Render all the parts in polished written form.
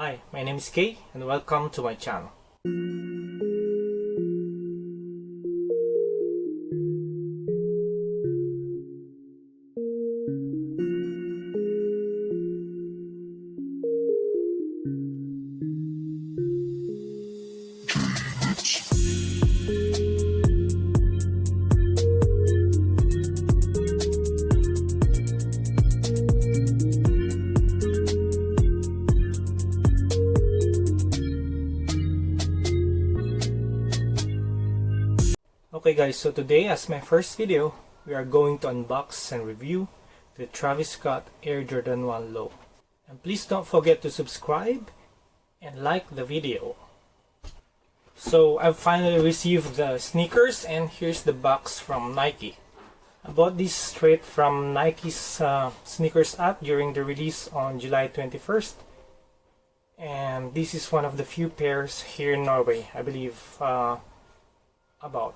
Hi, my name is Kay and welcome to my channel. Okay guys, so today as my first video, we are going to unbox and review the Travis Scott Air Jordan 1 Low. And please don't forget to subscribe and like the video. So I've finally received the sneakers and here's the box from Nike. I bought these straight from Nike's sneakers app during the release on July 21st. And this is one of the few pairs here in Norway. I believe about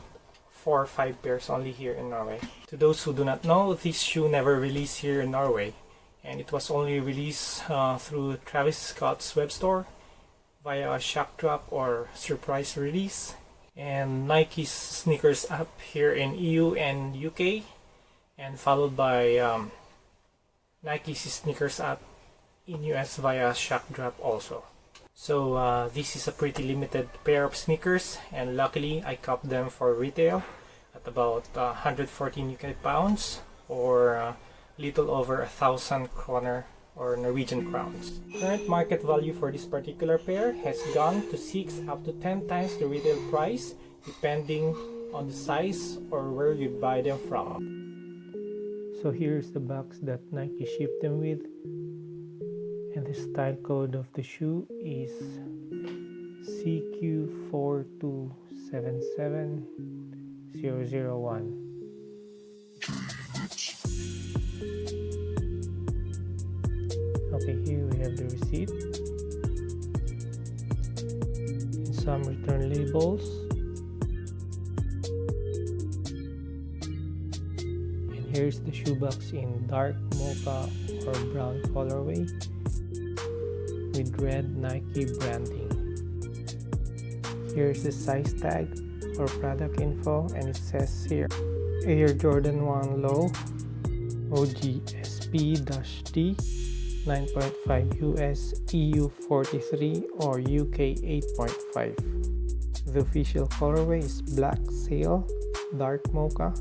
4 or 5 pairs only here in Norway. To those who do not know, this shoe never released here in Norway, and it was only released through Travis Scott's web store via a shock drop or surprise release, and Nike's sneakers app here in EU and UK, and followed by Nike's sneakers app in US via shock drop also. So this is a pretty limited pair of sneakers, and luckily I copped them for retail at about 114 UK pounds or little over 1,000 kroner or Norwegian crowns. Current market value for this particular pair has gone to 6 up to 10 times the retail price depending on the size or where you buy them from. So here's the box that Nike shipped them with. And the style code of the shoe is CQ4277001. Okay, here we have the receipt and some return labels. And here's the shoebox in dark mocha or brown colorway with red Nike branding. Here's the size tag or product info, and it says here Air Jordan 1 Low OGSP-D 9.5 US, EU 43 or UK 8.5. The official colorway is black sail, dark mocha,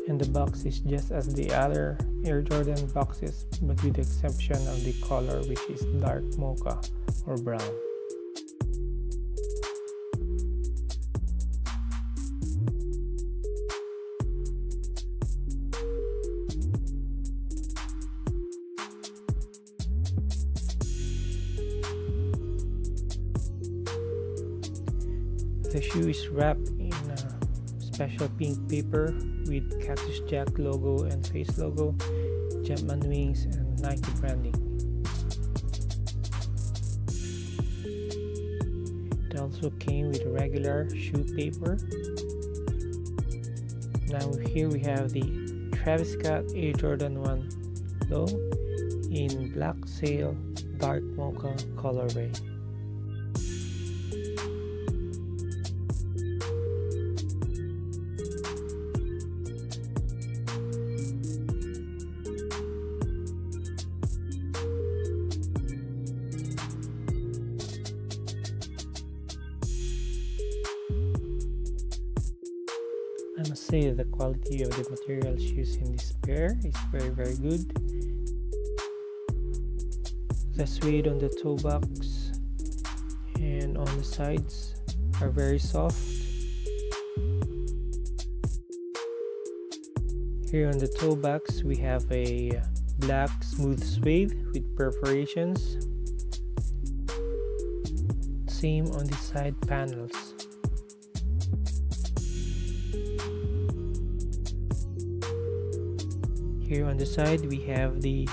and the box is just as the other Air Jordan boxes, but with the exception of the color, which is dark mocha or brown. The shoe is wrapped in a special pink paper with Cactus Jack logo and face logo, Jumpman wings, and Nike branding. It also came with a regular shoe paper. Now here we have the Travis Scott Air Jordan 1 Low in black sail, dark mocha colorway. I must say the quality of the materials used in this pair is very good. The suede on the toe box and on the sides are very soft. Here on the toe box we have a black smooth suede with perforations. Same on the side panels. Here on the side we have the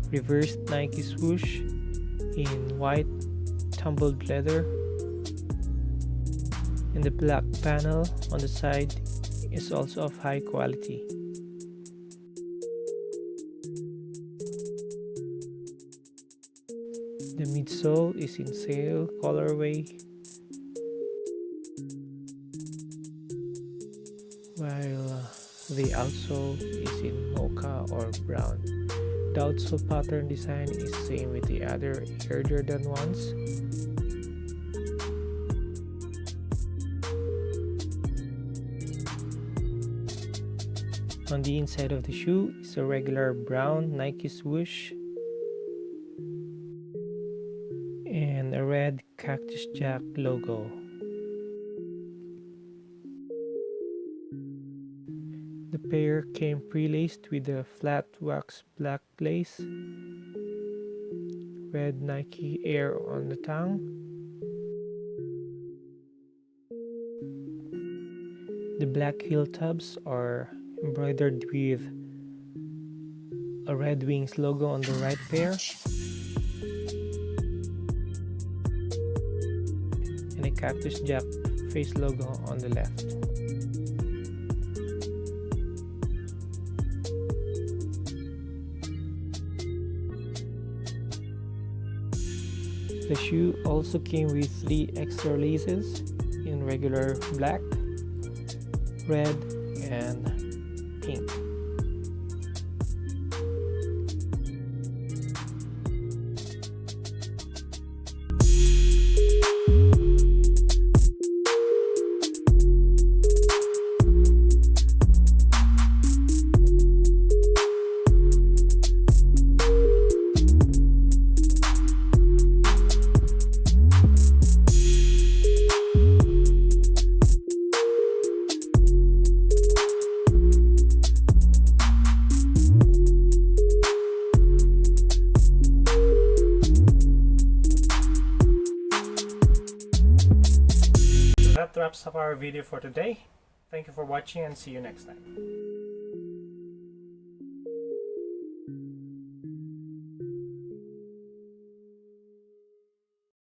reversed Nike swoosh in white tumbled leather, and the black panel on the side is also of high quality. The midsole is in sail colorway, while the outsole is in mocha or brown. The outsole pattern design is same with the other Air Jordan ones. On the inside of the shoe is a regular brown Nike swoosh and a red Cactus Jack logo. The pair came pre-laced with a flat wax black lace, red Nike Air on the tongue, the black heel tabs are embroidered with a Red Wings logo on the right pair and a Cactus Jack face logo on the left. The shoe also came with 3 extra laces in regular black, red, and pink. That wraps up our video for today. Thank you for watching and see you next time.